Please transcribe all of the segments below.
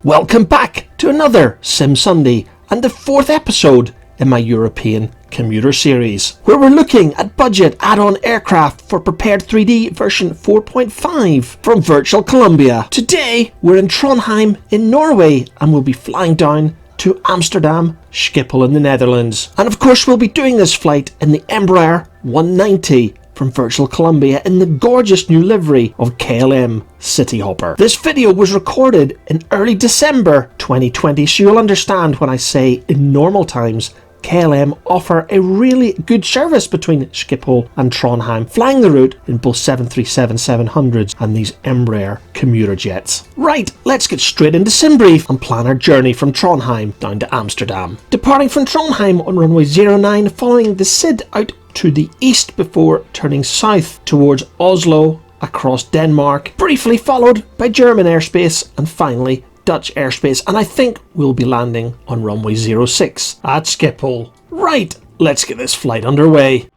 Welcome back to another Sim Sunday and the 4th episode in my European Commuter series, where we're looking at budget add-on aircraft for prepared 3D version 4.5 from Virtual Columbia. Today we're in Trondheim in Norway and we'll be flying down to Amsterdam Schiphol in the Netherlands. And of course we'll be doing this flight in the Embraer E190 from Virtual Columbia in the gorgeous new livery of KLM Cityhopper. This video was recorded in early December 2020, so you'll understand when I say in normal times KLM offer a really good service between Schiphol and Trondheim, flying the route in both 737-700s and these Embraer commuter jets. Right, let's get straight into SimBrief and plan our journey from Trondheim down to Amsterdam. Departing from Trondheim on runway 09, following the SID out to the east before turning south towards Oslo, across Denmark, briefly followed by German airspace and finally Dutch airspace, and I think we'll be landing on runway 06 at Schiphol. Right, let's get this flight underway. City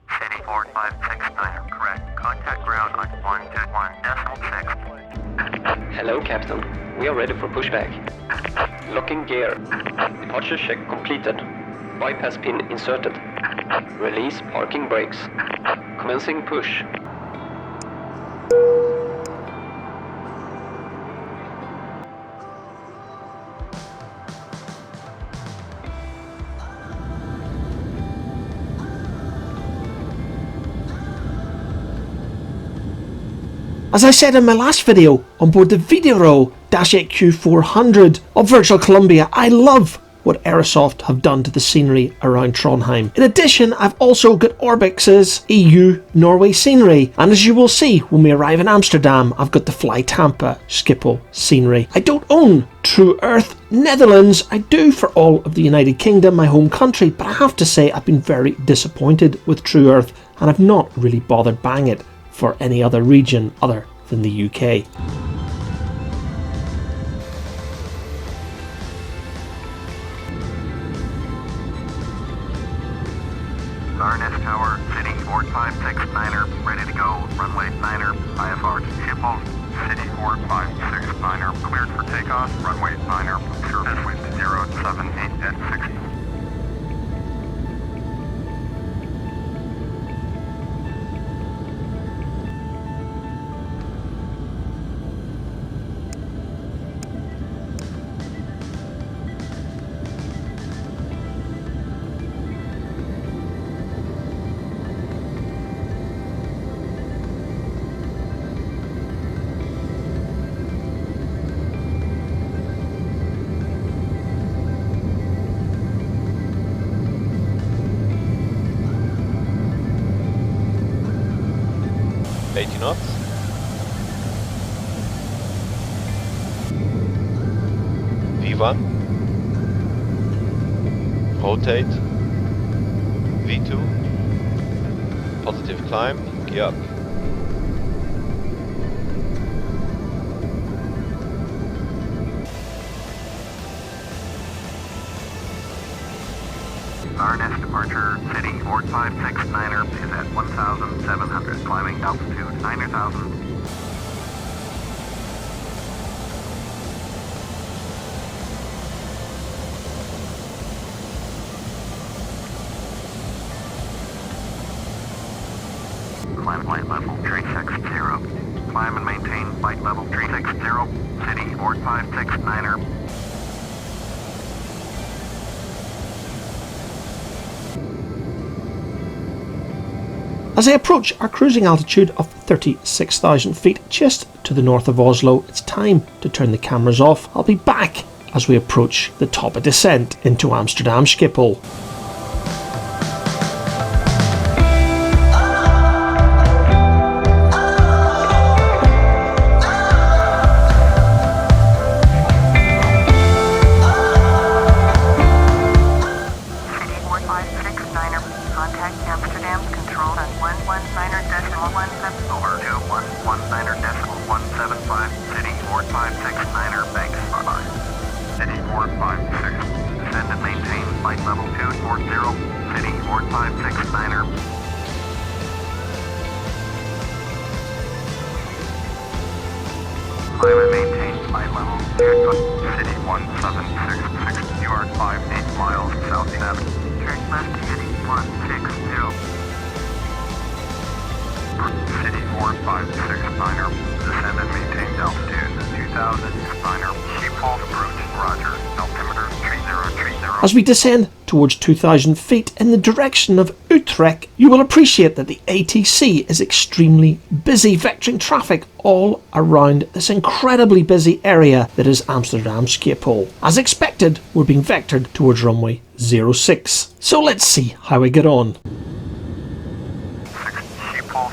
4569, correct. Contact ground on 121.6. Hello, Captain. We are ready for pushback. Locking gear. Departure check completed. Bypass pin inserted. Release parking brakes. Commencing push. As I said in my last video, on board the Video-8Q400 of Virtual Columbia, I love what Aerosoft have done to the scenery around Trondheim. In addition, I've also got Orbx's EU Norway scenery, and as you will see when we arrive in Amsterdam, I've got the Fly Tampa Schiphol scenery. I don't own True Earth Netherlands. I do for all of the United Kingdom, my home country, but I have to say I've been very disappointed with True Earth, and I've not really bothered buying it for any other region other than the UK. RNS Tower, City 4569er, ready to go. Runway 9er, IFR to Schiphol. City 4569er, cleared for takeoff. Runway 9er, surface wind 078 at 60. knots. V1. Rotate. V2. Positive climb. Gear up. RNS departure, City 4569er is at 1,700, climbing altitude 9,000. Climb flight level 360. Climb and maintain flight level 360, City 4569er. As I approach our cruising altitude of 36,000 feet just to the north of Oslo, it's time to turn the cameras off. I'll be back as we approach the top of descent into Amsterdam Schiphol. Contact Amsterdam control on 119.17 over to 119.175 City 4569er banks bye. City 456. Descend and maintain flight level 240 City 4569er. Climb and maintain eye level. City 1766. You are 58 miles southeast. Turn left heading 160. City 4569er. Descend and maintain altitude 2000. Niner. Schiphol approach. Roger. Altimeter 3030. As we descend towards 2,000 feet in the direction of Utrecht, you will appreciate that the ATC is extremely busy, vectoring traffic all around this incredibly busy area that is Amsterdam Schiphol. As expected, we're being vectored towards runway 06. So let's see how we get on. Schiphol.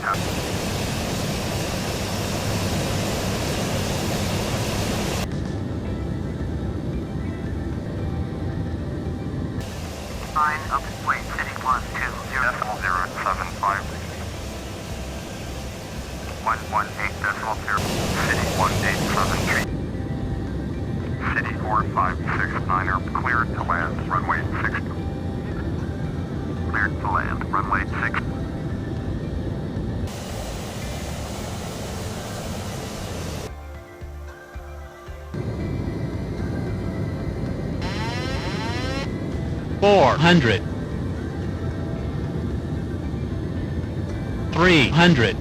9 up wait, City 120.075. 118.0. City 187. City 4569er. Cleared to land. Runway 6. Cleared to land. Runway 6. $400, $300,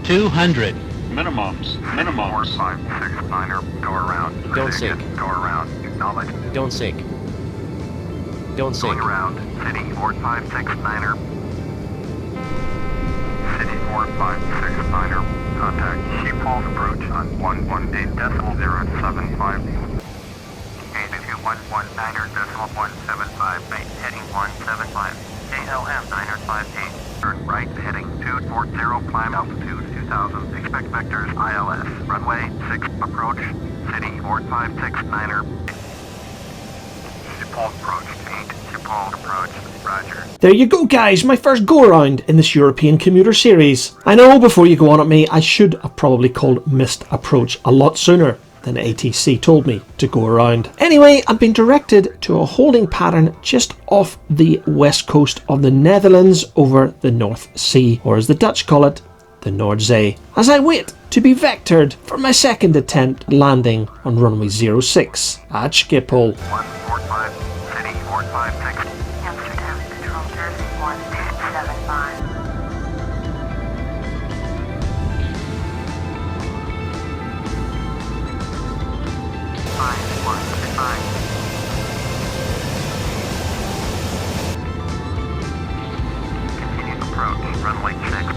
$200. Minimums. 4569er. Go around. Don't sink. Go around. Acknowledge. Don't sink. Don't sink. Going around. City 4569er. City 4569er. Contact Schiphol approach on 118.075. 82119.175. Heading 175. KLM 958. Turn right heading 240. Climb altitude 2000. Expect vectors ILS. Runway 6 approach. City 4569er. Schiphol approach 8. Schiphol approach. Roger. There you go, guys, my first go around in this European Commuter series. I know, before you go on at me, I should have probably called missed approach a lot sooner than ATC told me to go around. Anyway, I've been directed to a holding pattern just off the west coast of the Netherlands over the North Sea, or as the Dutch call it, the Noordzee, as I wait to be vectored for my second attempt landing on runway 06 at Schiphol. 145. City 456. Amsterdam Control Jersey 175. 515. Continue approach. Runway 6.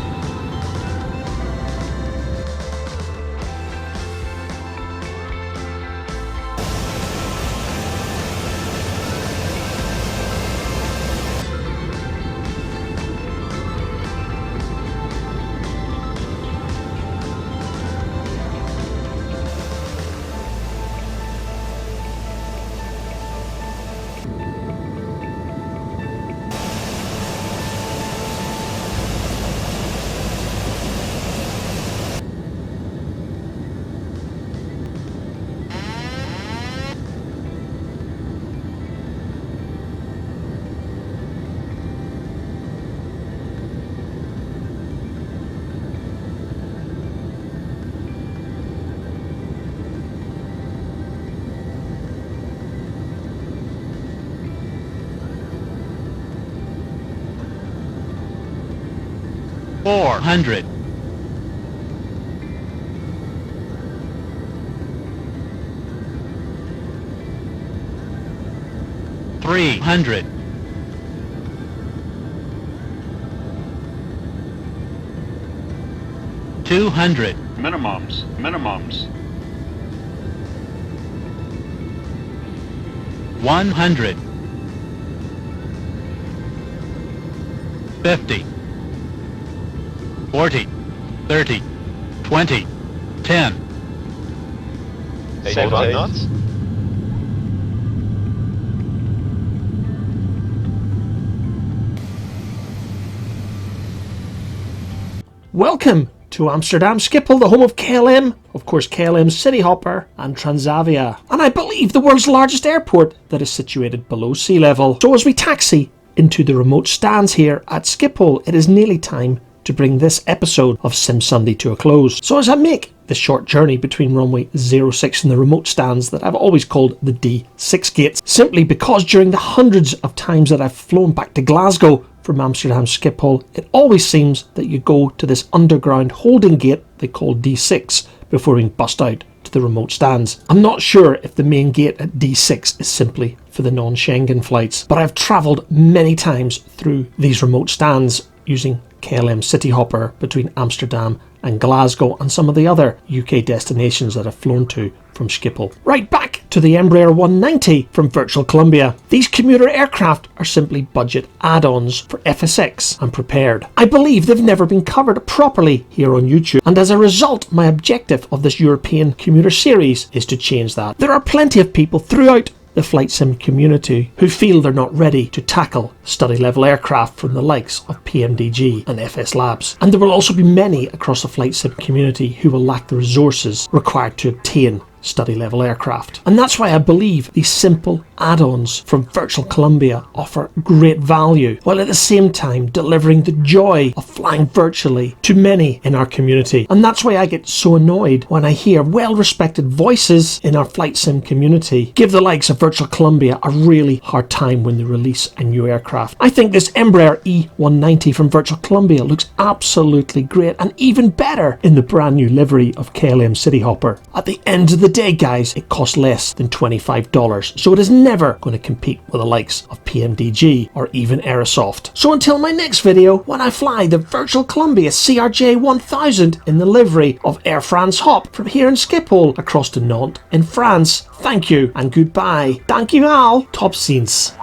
$400, $300, $200, Minimums. Minimums. $100, $50, $40, $30, $20, $10. 81 knots. Welcome to Amsterdam Schiphol, the home of KLM, of course KLM Cityhopper and Transavia, and I believe the world's largest airport that is situated below sea level. So as we taxi into the remote stands here at Schiphol, it is nearly time to bring this episode of Sim Sunday to a close. So as I make the short journey between runway 06 and the remote stands that I've always called the D6 gates, simply because during the hundreds of times that I've flown back to Glasgow from Amsterdam Schiphol, it always seems that you go to this underground holding gate they call D6 before being bussed out to the remote stands. I'm not sure if the main gate at D6 is simply for the non-Schengen flights, but I've travelled many times through these remote stands using KLM Cityhopper between Amsterdam and Glasgow and some of the other UK destinations that I've flown to from Schiphol. Right back to the Embraer E190 from Virtual Columbia. These commuter aircraft are simply budget add-ons for FSX and Prepared. I believe they've never been covered properly here on YouTube, and as a result my objective of this European Commuter series is to change that. There are plenty of people throughout the flight sim community who feel they're not ready to tackle study level aircraft from the likes of PMDG and FS Labs, and there will also be many across the flight sim community who will lack the resources required to obtain study level aircraft. And that's why I believe these simple add-ons from Virtual Columbia offer great value, while at the same time delivering the joy of flying virtually to many in our community. And that's why I get so annoyed when I hear well-respected voices in our flight sim community give the likes of Virtual Columbia a really hard time when they release a new aircraft. I think this Embraer E190 from Virtual Columbia looks absolutely great, and even better in the brand new livery of KLM Cityhopper. At the end of the day, guys, it costs less than $25, so it is never going to compete with the likes of PMDG or even Aerosoft. So until my next video, when I fly the Virtual Columbia CRJ 1000 in the livery of Air France Hop from here in Schiphol across to Nantes in France, thank you and goodbye. Thank you all. Top scenes.